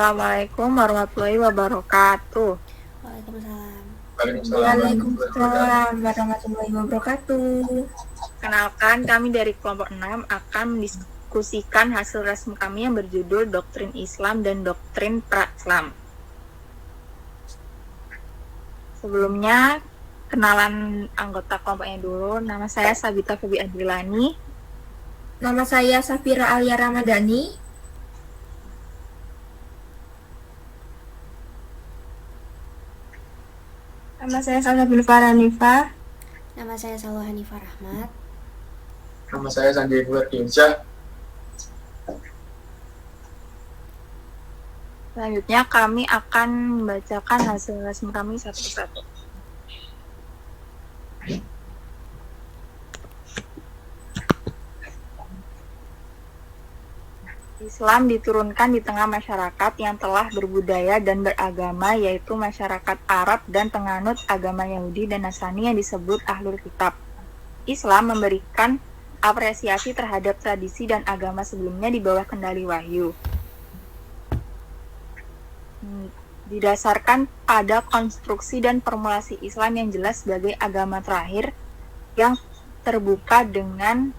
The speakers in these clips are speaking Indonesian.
Assalamualaikum warahmatullahi wabarakatuh. Waalaikumsalam. Waalaikumsalam warahmatullahi wabarakatuh. Kenalkan, kami dari kelompok 6 akan mendiskusikan hasil resmi kami yang berjudul Doktrin Islam dan Doktrin Pra-Islam. Sebelumnya, kenalan anggota kelompoknya dulu. Nama saya Sabita Febi Adilani. Nama saya Safira Alia Ramadhani. Nama saya Salsabil Farhanifah. Nama saya Salwa Hanifah Rahmat. Nama saya Sandi Edward Diansyah. Selanjutnya kami akan membacakan hasil resmi kami satu persatu. Islam diturunkan di tengah masyarakat yang telah berbudaya dan beragama, yaitu masyarakat Arab dan penganut agama Yahudi dan Nasrani yang disebut Ahlul Kitab. Islam memberikan apresiasi terhadap tradisi dan agama sebelumnya di bawah kendali wahyu. Didasarkan pada konstruksi dan formulasi Islam yang jelas sebagai agama terakhir yang terbuka dengan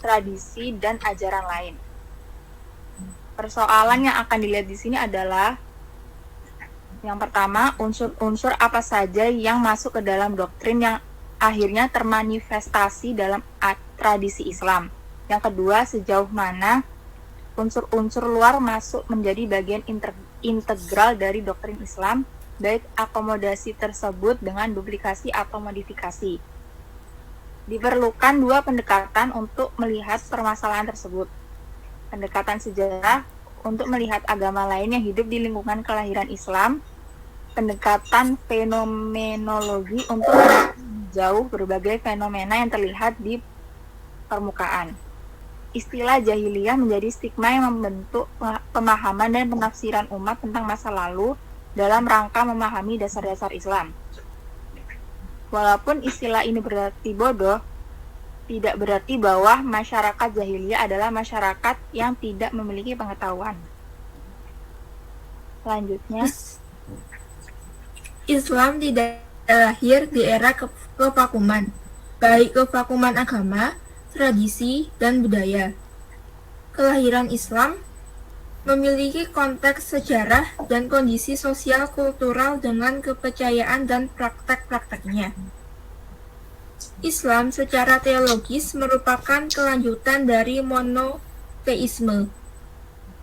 tradisi dan ajaran lain. Persoalan yang akan dilihat di sini adalah yang pertama, unsur-unsur apa saja yang masuk ke dalam doktrin yang akhirnya termanifestasi dalam tradisi Islam. Yang kedua, sejauh mana unsur-unsur luar masuk menjadi bagian integral dari doktrin Islam, baik akomodasi tersebut dengan duplikasi atau modifikasi. Diperlukan dua pendekatan untuk melihat permasalahan tersebut. Pendekatan sejarah untuk melihat agama lain yang hidup di lingkungan kelahiran Islam. Pendekatan fenomenologi untuk jauh berbagai fenomena yang terlihat di permukaan. Istilah jahiliyah menjadi stigma yang membentuk pemahaman dan penafsiran umat tentang masa lalu dalam rangka memahami dasar-dasar Islam. Walaupun istilah ini berarti bodoh, tidak berarti bahwa masyarakat jahiliyah adalah masyarakat yang tidak memiliki pengetahuan. Selanjutnya, Islam tidak lahir di era kevakuman, baik kevakuman agama, tradisi, dan budaya. Kelahiran Islam memiliki konteks sejarah dan kondisi sosial kultural dengan kepercayaan dan praktek-prakteknya. Islam secara teologis merupakan kelanjutan dari monoteisme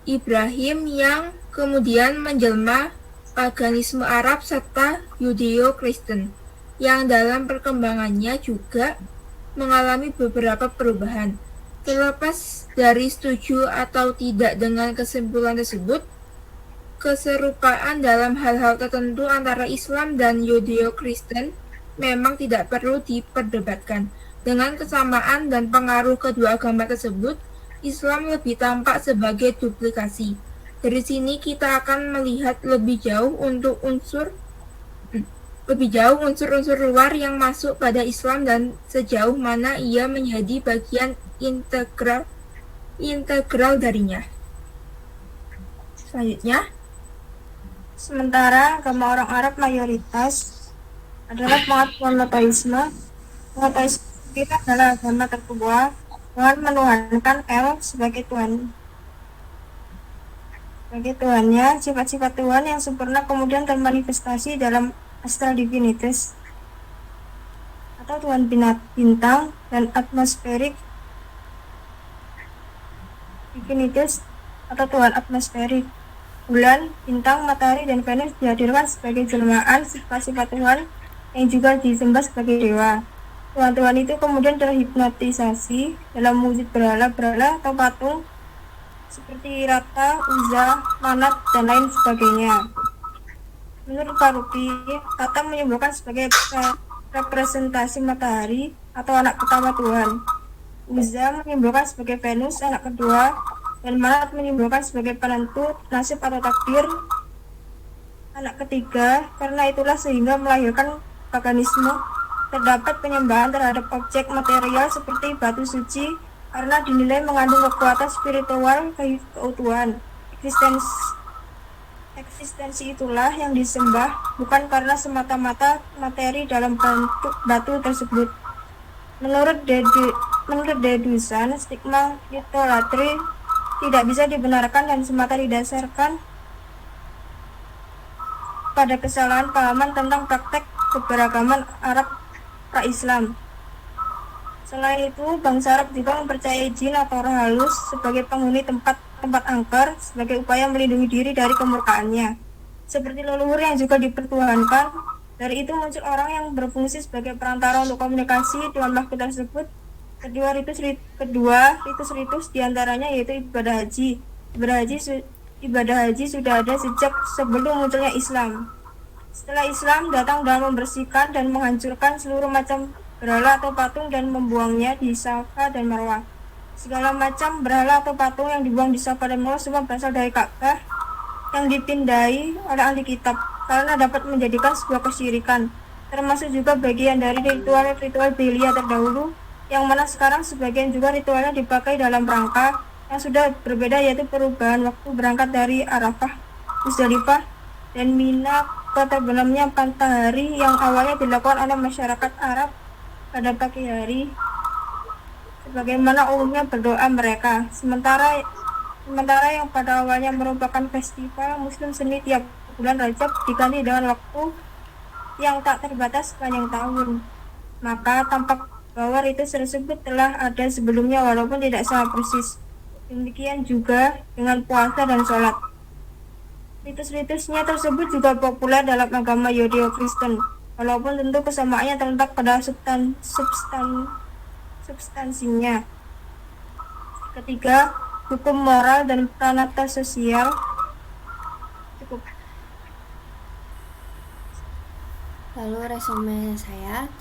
Ibrahim yang kemudian menjelma paganisme Arab serta Yudeo-Kristen yang dalam perkembangannya juga mengalami beberapa perubahan. Terlepas dari setuju atau tidak dengan kesimpulan tersebut, keserupaan dalam hal-hal tertentu antara Islam dan Yudeo-Kristen memang tidak perlu diperdebatkan. Dengan kesamaan dan pengaruh kedua agama tersebut, Islam lebih tampak sebagai duplikasi. Dari sini kita akan melihat lebih jauh unsur-unsur luar yang masuk pada Islam dan sejauh mana ia menjadi bagian integral darinya. Selanjutnya, Sementara agama orang Arab mayoritas adalah penganut monoteisme. Monoteisme itu adalah agama tertua dengan menuhankan El sebagai Tuhan. Sebagai Tuhannya, sifat-sifat Tuhan yang sempurna kemudian termanifestasi dalam astral divinitas atau Tuhan bintang dan atmosferik divinitas atau Tuhan atmosferik. Bulan, bintang, matahari, dan Venus dihadirkan sebagai jelmaan sifat-sifat Tuhan yang juga disembah sebagai dewa. Tuhan-Tuhan itu kemudian terhipnotisasi dalam wujud berhala-berhala atau patung seperti Rata, Uzza, Manat, dan lain sebagainya. Menurut Farabi, Rata menyembolkan sebagai representasi matahari atau anak pertama Tuhan. Uzza menyembolkan sebagai Venus, anak kedua, dan Manat menyimbolkan sebagai penentu nasib atau takdir anak ketiga. Karena itulah sehingga melahirkan paganisme. Terdapat penyembahan terhadap objek material seperti batu suci karena dinilai mengandung kekuatan spiritual keutuhan. Eksistensi itulah yang disembah, bukan karena semata-mata materi dalam bentuk batu tersebut. Menurut dedusan, stigma idolatri tidak bisa dibenarkan dan semata didasarkan pada kesalahan pahaman tentang praktek keberagaman Arab pra-Islam. Selain itu, bangsa Arab juga mempercayai jin atau roh halus sebagai penghuni tempat angker sebagai upaya melindungi diri dari kemurkaannya. Seperti leluhur yang juga dipertuhankan, dari itu muncul orang yang berfungsi sebagai perantara untuk komunikasi dengan makhluk tersebut. Kedua ritus diantaranya yaitu ibadah haji. Ibadah haji sudah ada sejak sebelum munculnya Islam. Setelah Islam datang dan membersihkan dan menghancurkan seluruh macam berhala atau patung dan membuangnya di Safa dan Marwah. Segala macam berhala atau patung yang dibuang di Safa dan Marwah semua berasal dari Ka'bah yang dipindahi oleh ahli kitab karena dapat menjadikan sebuah kesyirikan, termasuk juga bagian dari ritual jahiliyah terdahulu yang mana sekarang sebagian juga ritualnya dipakai dalam rangka yang sudah berbeda, yaitu perubahan waktu berangkat dari Arafah, Musdalifah, dan Mina ke terbenamnya matahari yang awalnya dilakukan oleh masyarakat Arab pada pagi hari sebagaimana umumnya berdoa mereka, sementara yang pada awalnya merupakan festival muslim seni tiap bulan Rajab diganti dengan waktu yang tak terbatas sepanjang tahun. Maka tampak bahwa ritus tersebut telah ada sebelumnya walaupun tidak sama persis. Demikian juga dengan puasa dan sholat. Ritus-ritusnya tersebut juga populer dalam agama Yudeo-Kristen, walaupun tentu kesamaannya terletak pada substansinya. Ketiga, hukum moral dan pranata sosial. Cukup. Lalu resume saya.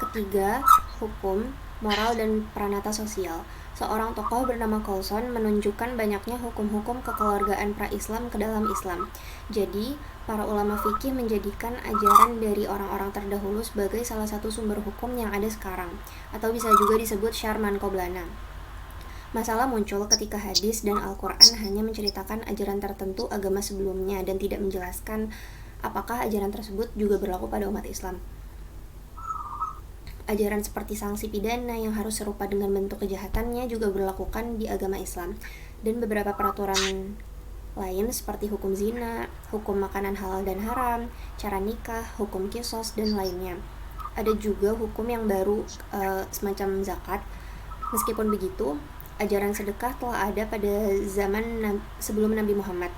Ketiga, hukum, moral, dan pranata sosial. Seorang tokoh bernama Coulson menunjukkan banyaknya hukum-hukum kekeluargaan pra-Islam ke dalam Islam. Jadi, para ulama fikih menjadikan ajaran dari orang-orang terdahulu sebagai salah satu sumber hukum yang ada sekarang, atau bisa juga disebut syarman qoblana. Masalah muncul ketika hadis dan Al-Quran hanya menceritakan ajaran tertentu agama sebelumnya dan tidak menjelaskan apakah ajaran tersebut juga berlaku pada umat Islam. Ajaran seperti sanksi pidana yang harus serupa dengan bentuk kejahatannya juga berlakukan di agama Islam, dan beberapa peraturan lain seperti hukum zina, hukum makanan halal dan haram, cara nikah, hukum kisos, dan lainnya. Ada juga hukum yang baru semacam zakat. Meskipun begitu, ajaran sedekah telah ada pada zaman sebelum Nabi Muhammad.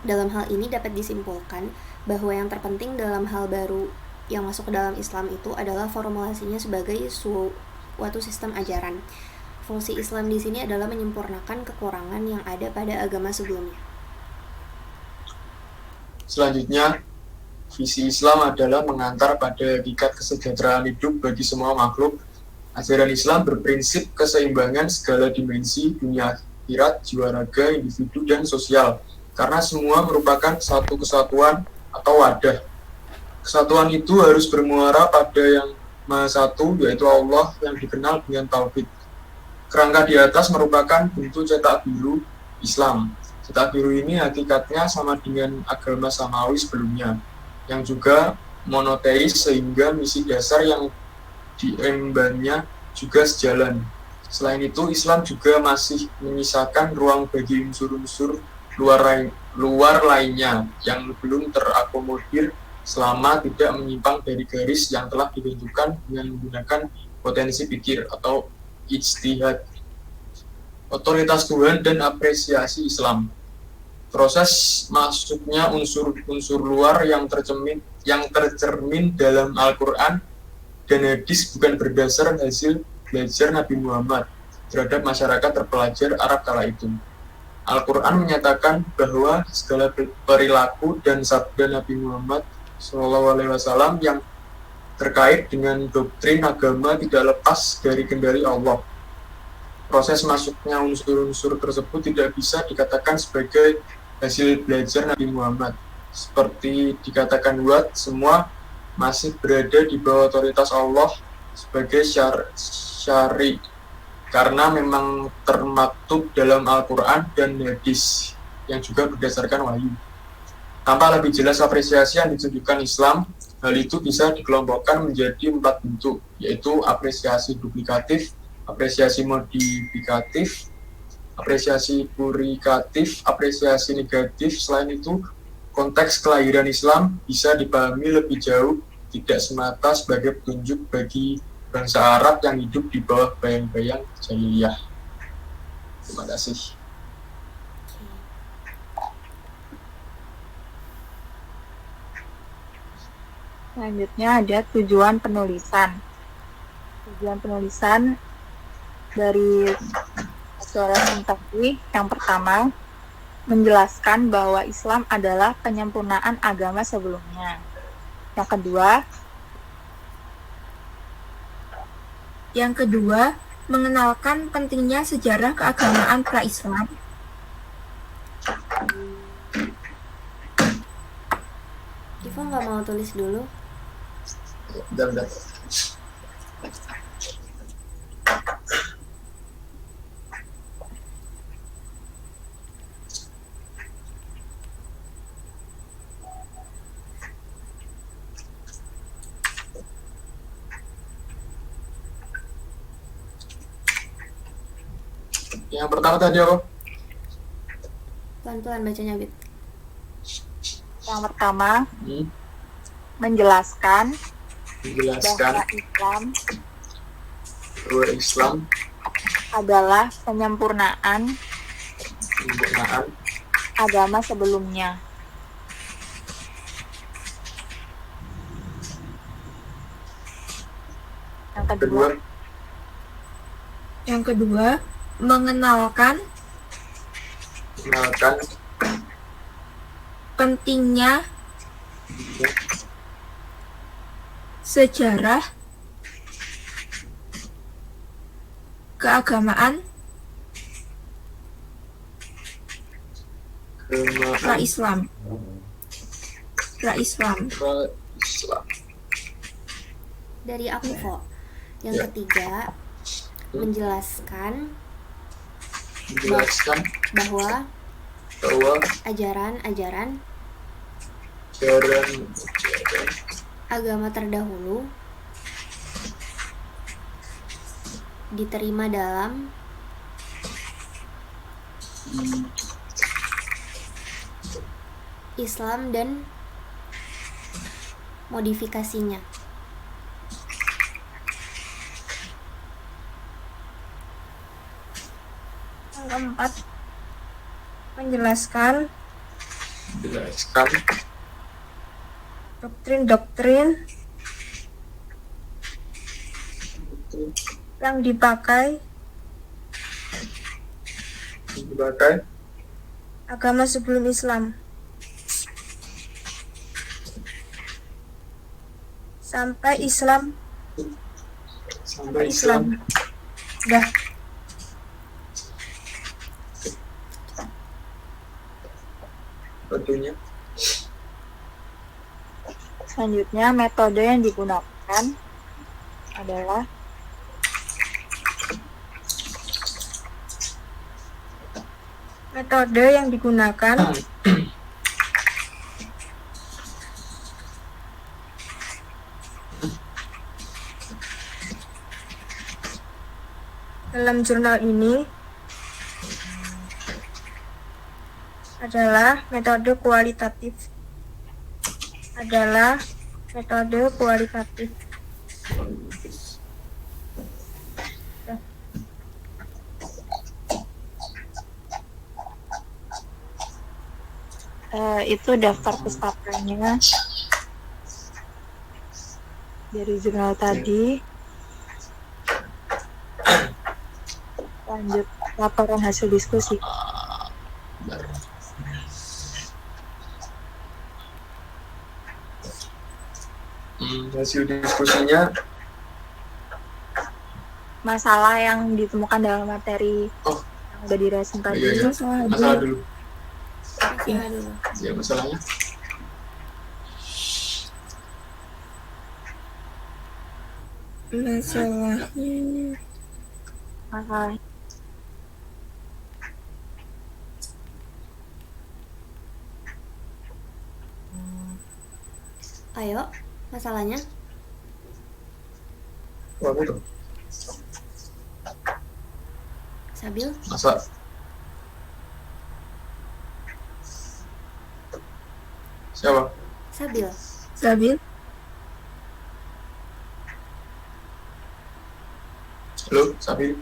Dalam hal ini dapat disimpulkan bahwa yang terpenting dalam hal baru yang masuk ke dalam Islam itu adalah formulasinya sebagai suatu sistem ajaran. Fungsi Islam di sini adalah menyempurnakan kekurangan yang ada pada agama sebelumnya. Selanjutnya, visi Islam adalah mengantar pada hakikat kesejahteraan hidup bagi semua makhluk. Ajaran Islam berprinsip keseimbangan segala dimensi dunia akhirat, jiwa raga, individu, dan sosial, karena semua merupakan satu kesatuan atau wadah. Kesatuan itu harus bermuara pada yang Maha Satu, yaitu Allah yang dikenal dengan Tauhid. Kerangka di atas merupakan bentuk cetak biru Islam. Cetak biru ini hakikatnya sama dengan agama samawi sebelumnya, yang juga monoteis sehingga misi dasar yang diembannya juga sejalan. Selain itu, Islam juga masih menyisakan ruang bagi unsur-unsur luar lainnya yang belum terakomodir selama tidak menyimpang dari garis yang telah ditentukan dengan menggunakan potensi pikir atau ijtihad. Otoritas Tuhan dan apresiasi Islam. Proses masuknya unsur-unsur luar yang tercermin dalam Al-Quran dan hadis bukan berdasar hasil belajar Nabi Muhammad terhadap masyarakat terpelajar Arab kala itu. Al-Quran menyatakan bahwa segala perilaku dan sabda Nabi Muhammad SAW yang terkait dengan doktrin agama tidak lepas dari kendali Allah. Proses masuknya unsur-unsur tersebut tidak bisa dikatakan sebagai hasil belajar Nabi Muhammad. Seperti dikatakan Watt, semua masih berada di bawah otoritas Allah sebagai karena memang termaktub dalam Al-Quran dan hadis yang juga berdasarkan wahyu. Tanpa lebih jelas apresiasi yang ditunjukkan Islam, hal itu bisa dikelompokkan menjadi 4 bentuk, yaitu apresiasi duplikatif, apresiasi modifikatif, apresiasi plurikatif, apresiasi negatif. Selain itu, konteks kelahiran Islam bisa dipahami lebih jauh, tidak semata sebagai petunjuk bagi bangsa Arab yang hidup di bawah bayang-bayang jahiliyah. Terima kasih. Selanjutnya ada tujuan penulisan. Tujuan penulisan dari suara tadi yang pertama, menjelaskan bahwa Islam adalah penyempurnaan agama sebelumnya. Yang kedua, mengenalkan pentingnya sejarah keagamaan pra-Islam. Ivo nggak mau tulis dulu? Bentar. Yang pertama tadi apa? Pelan-pelan bacanya, Bit. Yang pertama, menjelaskan Menjelaskan bahwa Islam adalah penyempurnaan agama sebelumnya. Yang kedua, mengenalkan pentingnya sejarah keagamaan pra-Islam. Dari aku, Vo. Yang ketiga, menjelaskan bahwa ajaran agama terdahulu diterima dalam Islam dan modifikasinya. Yang keempat, menjelaskan doktrin-doktrin yang dipakai agama sebelum Islam sampai Islam. Dah. Tentunya. Selanjutnya, metode yang digunakan adalah dalam jurnal ini adalah metode kualitatif. Itu daftar pustakannya dari jurnal tadi. Lanjut laporan hasil diskusi. Hasil diskusinya Masalah yang ditemukan dalam materi yang udah dirasain tadi. Masalah dulu. Ya, masalahnya. Masalah. Ayo, masalahnya. Kamu tuh Sabil, masa siapa? Sabil. Sabil, Halo, Sabi.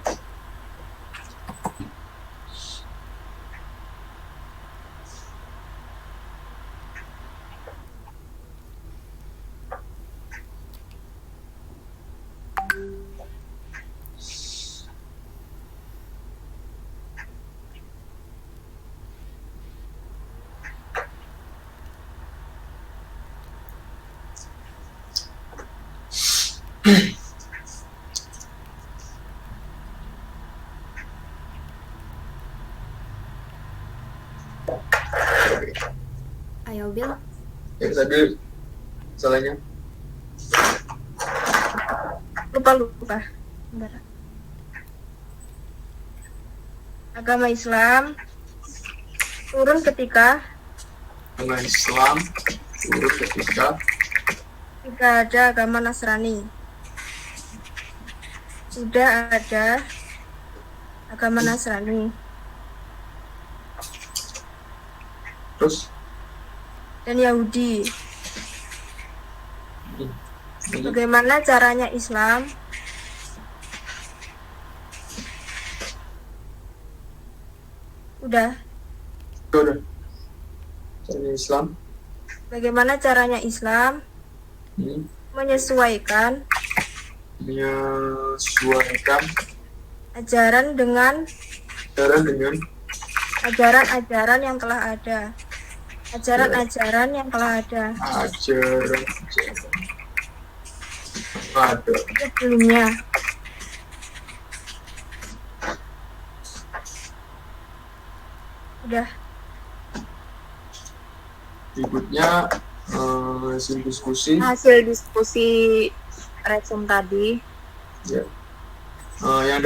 Ayo, Bil. Ya, Sabi, masalahnya. lupa. Bentar. Agama Islam turun ketika Agama Islam turut ketika tidak ada agama Nasrani. Sudah ada agama Nasrani terus dan Yahudi. ini Bagaimana caranya Islam udah? udah caranya Islam Bagaimana caranya Islam ini menyesuaikan menyesuaikan ajaran dengan dengan ajaran-ajaran yang telah ada. Ajaran-ajaran yang telah ada ajaran ada sebelumnya. Udah. berikutnya hasil diskusi Hasil diskusi resum tadi. ya. Yang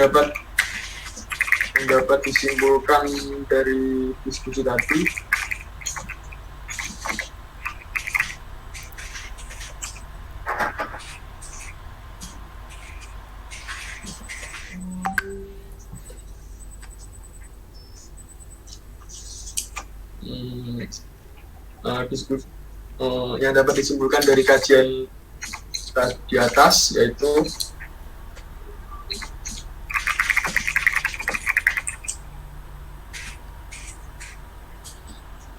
dapat disimpulkan dari diskusi tadi diskusi yang dapat disimpulkan dari kajian di atas yaitu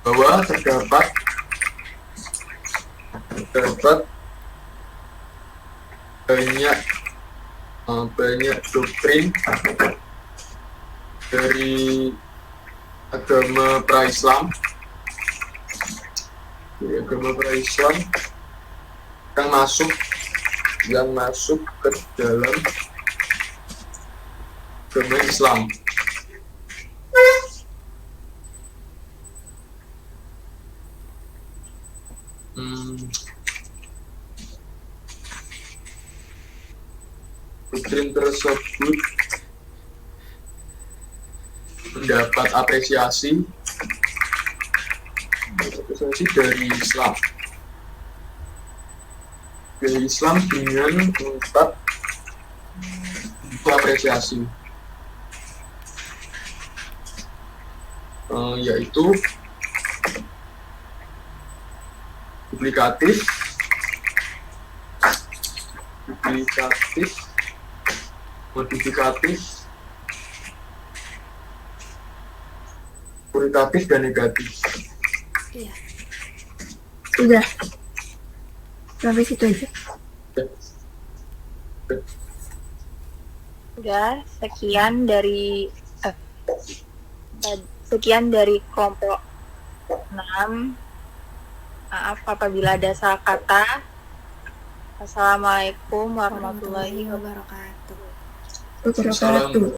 bahwa terdapat banyak doktrin dari agama pra-Islam yang masuk ke dalam agama Islam. Doktrin tersebut mendapat apresiasi dari Islam. Dari Islam dengan empat apresiasi, yaitu duplikatif, modifikatif, kuritatif, dan negatif. Iya. Udah. Sampai situ aja. Udah, sekian dari kelompok 6. Maaf apabila ada salah kata. Assalamualaikum warahmatullahi wabarakatuh. Wabarakatuh. Wabarakatuh.